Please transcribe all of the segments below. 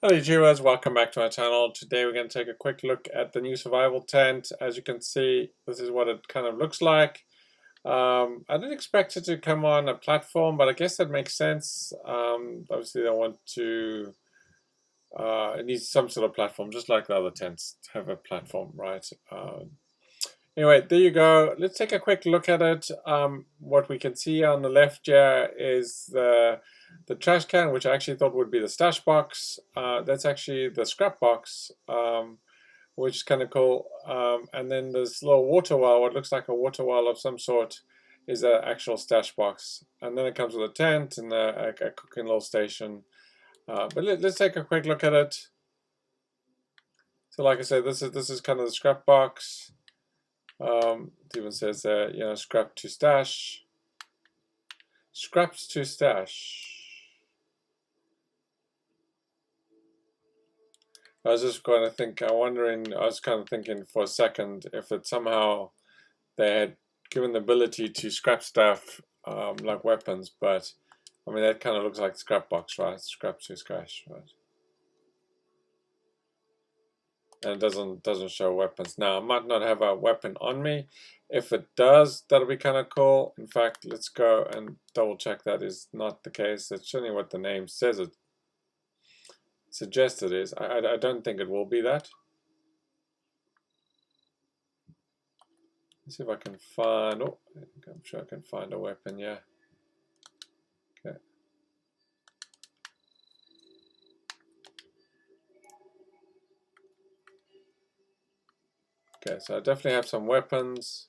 Hello YouTubers, welcome back to my channel. Today we're going to take a quick look at the new survival tent. As you can see, this is what it kind of looks like. I didn't expect it to come on a platform, but I guess that makes sense. Obviously they want to, it needs some sort of platform, just like the other tents have a platform, right? Anyway, there you go. Let's take a quick look at it. What we can see on the left here is the trash can, which I actually thought would be the stash box. That's actually the scrap box, which is kind of cool. And then this little water well, what looks like a water well of some sort, is an actual stash box. And then it comes with a tent and a cooking little station. But let's take a quick look at it. So like I said, this is kind of the scrap box. It even says there, scrap to stash. Scraps to stash. I was just going to think, I was kind of thinking for a second if it somehow they had given the ability to scrap stuff like weapons, but I mean that kind of looks like scrap box, right? Scrap to stash, right? And it doesn't show weapons. Now I might not have a weapon on me. If it does, that'll be kind of cool. In fact, let's go and double check that is not the case. That's certainly what the name says it suggests it is. I don't think it will be that. Let's see if I can find, oh, I'm sure I can find a weapon, yeah. Okay. Okay, so I definitely have some weapons.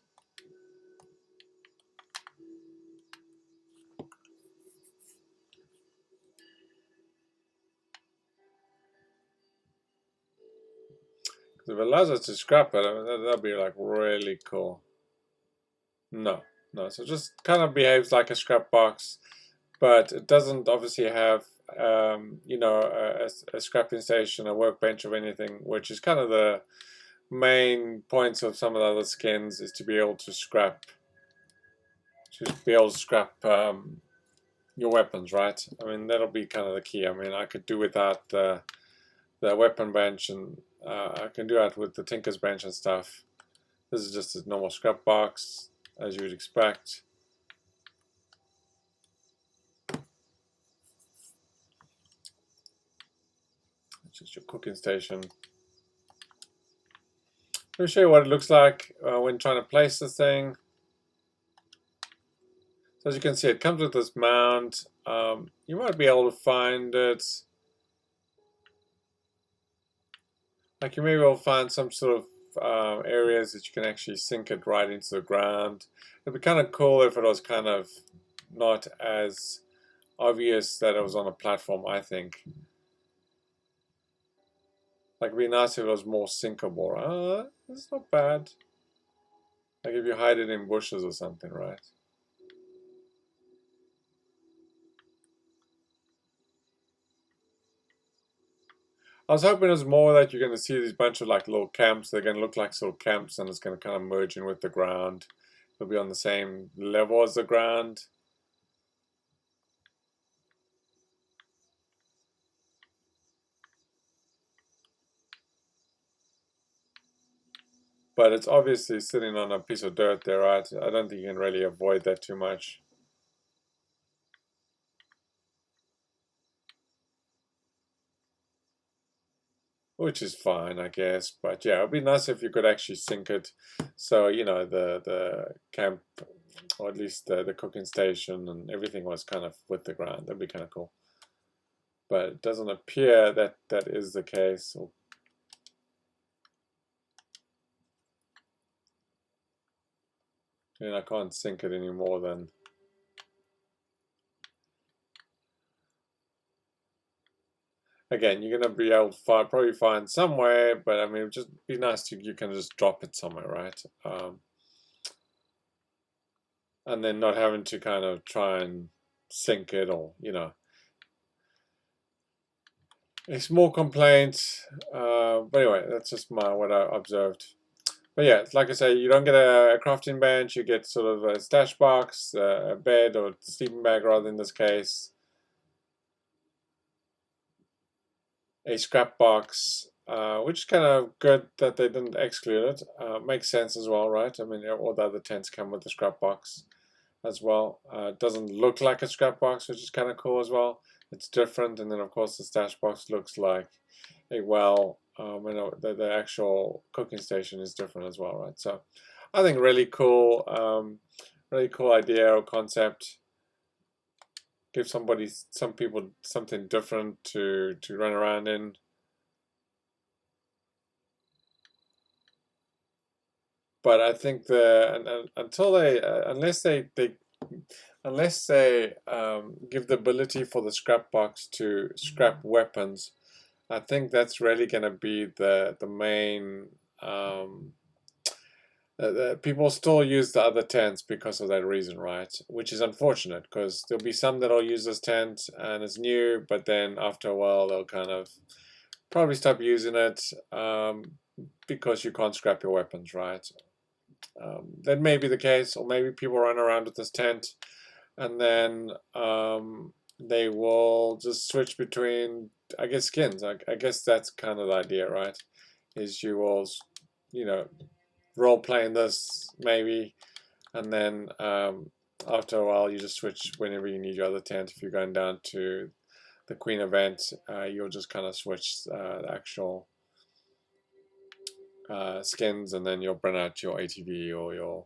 If it allows us to scrap it, I mean, that'd be like really cool. No, so it just kind of behaves like a scrap box, but it doesn't obviously have, a scrapping station, a workbench of anything, which is kind of the main points of some of the other skins, is to be able to scrap, your weapons, right? I mean, that'll be kind of the key. I mean, I could do without the weapon bench, and I can do that with the Tinker's bench and stuff. This is just a normal scrap box, as you would expect. It's just your cooking station. Let me show you what it looks like when trying to place this thing. So as you can see, it comes with this mount. You might be able to find it. Like you may be able to find some sort of areas that you can actually sink it right into the ground. It'd be kind of cool if it was kind of not as obvious that it was on a platform, I think. Like it'd be nice if it was more sinkable. It's not bad. Like if you hide it in bushes or something, right? I was hoping there's more that you're going to see these bunch of like little camps. They're going to look like sort of camps, and it's going to kind of merge in with the ground. It'll be on the same level as the ground. But it's obviously sitting on a piece of dirt there, right? I don't think you can really avoid that too much. Which is fine, I guess. But yeah, it'd be nice if you could actually sink it. So, the camp, or at least the cooking station and everything was kind of with the ground. That'd be kind of cool. But it doesn't appear that that is the case. And I can't sink it any more than... Again, you're going to be able to probably find somewhere, but I mean, it'd just be nice to, you can just drop it somewhere, right? And then not having to kind of try and sink it, or, a small complaint. But anyway, that's just what I observed. But yeah, like I say, you don't get a crafting bench, you get sort of a stash box, a bed, or sleeping bag rather in this case. a scrap box, which is kind of good that they didn't exclude it. Makes sense as well, right? I mean, all the other tents come with the scrap box as well. It doesn't look like a scrap box, which is kind of cool as well. It's different, and then of course the stash box looks like a well. The actual cooking station is different as well, right? So I think really cool idea or concept. Give some people something different to run around in. But I think until they unless they give the ability for the scrap box to scrap weapons, I think that's really going to be the main. People still use the other tents because of that reason, right? Which is unfortunate because there'll be some that'll use this tent and it's new, but then after a while they'll kind of probably stop using it because you can't scrap your weapons, right? That may be the case, or maybe people run around with this tent and then they will just switch between, I guess, skins. I guess that's kind of the idea, right? Is you will, you know, role playing this maybe, and then after a while you just switch whenever you need your other tent. If you're going down to the Queen event, you'll just kind of switch the actual skins, and then you'll bring out your ATV or your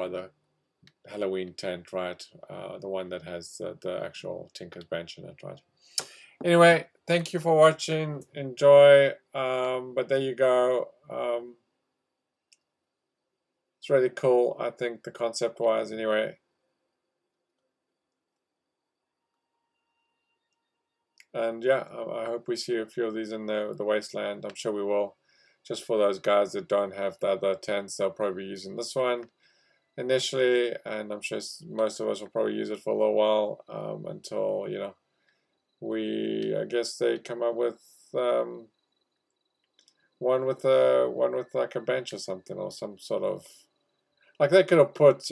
other Halloween tent, right? The one that has the actual Tinker's Bench in it, right? Anyway, thank you for watching. Enjoy. But there you go. It's really cool, I think, the concept-wise, anyway. And yeah, I hope we see a few of these in the wasteland. I'm sure we will. Just for those guys that don't have the other tents, they'll probably be using this one initially, and I'm sure most of us will probably use it for a little while until, you know, I guess they come up with one with like a bench or something, or some sort of, like they could have put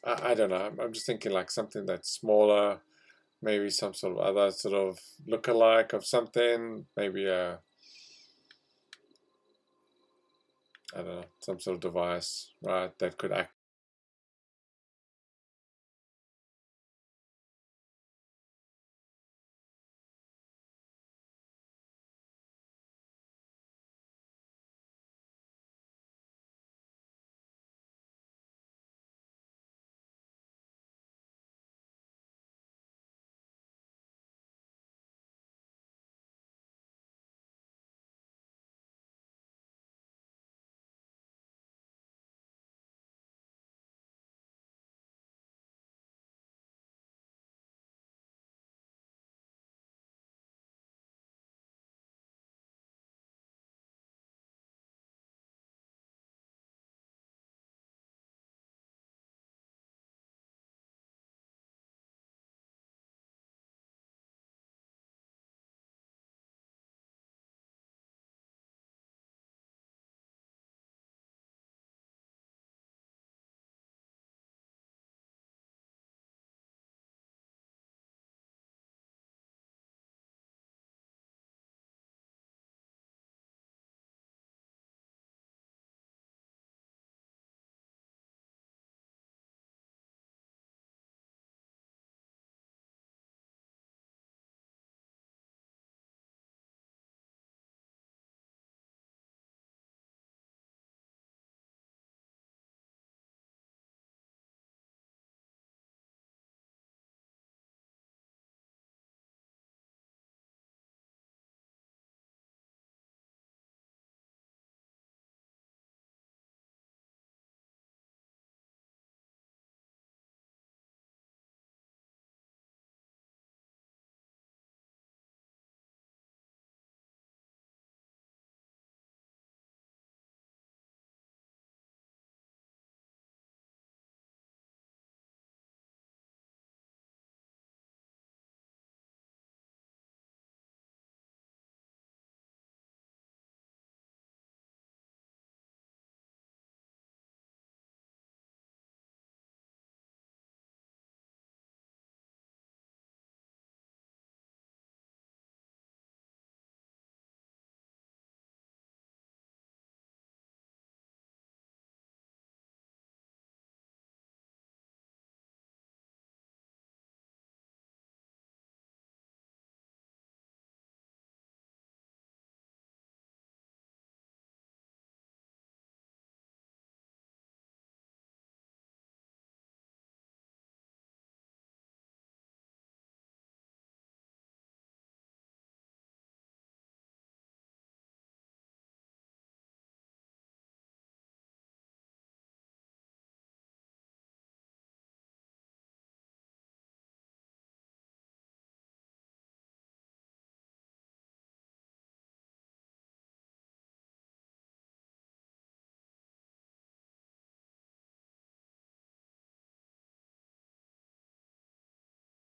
I don't know. I'm just thinking like something that's smaller, maybe some sort of other sort of look-alike of something, maybe I don't know, some sort of device, right, that could act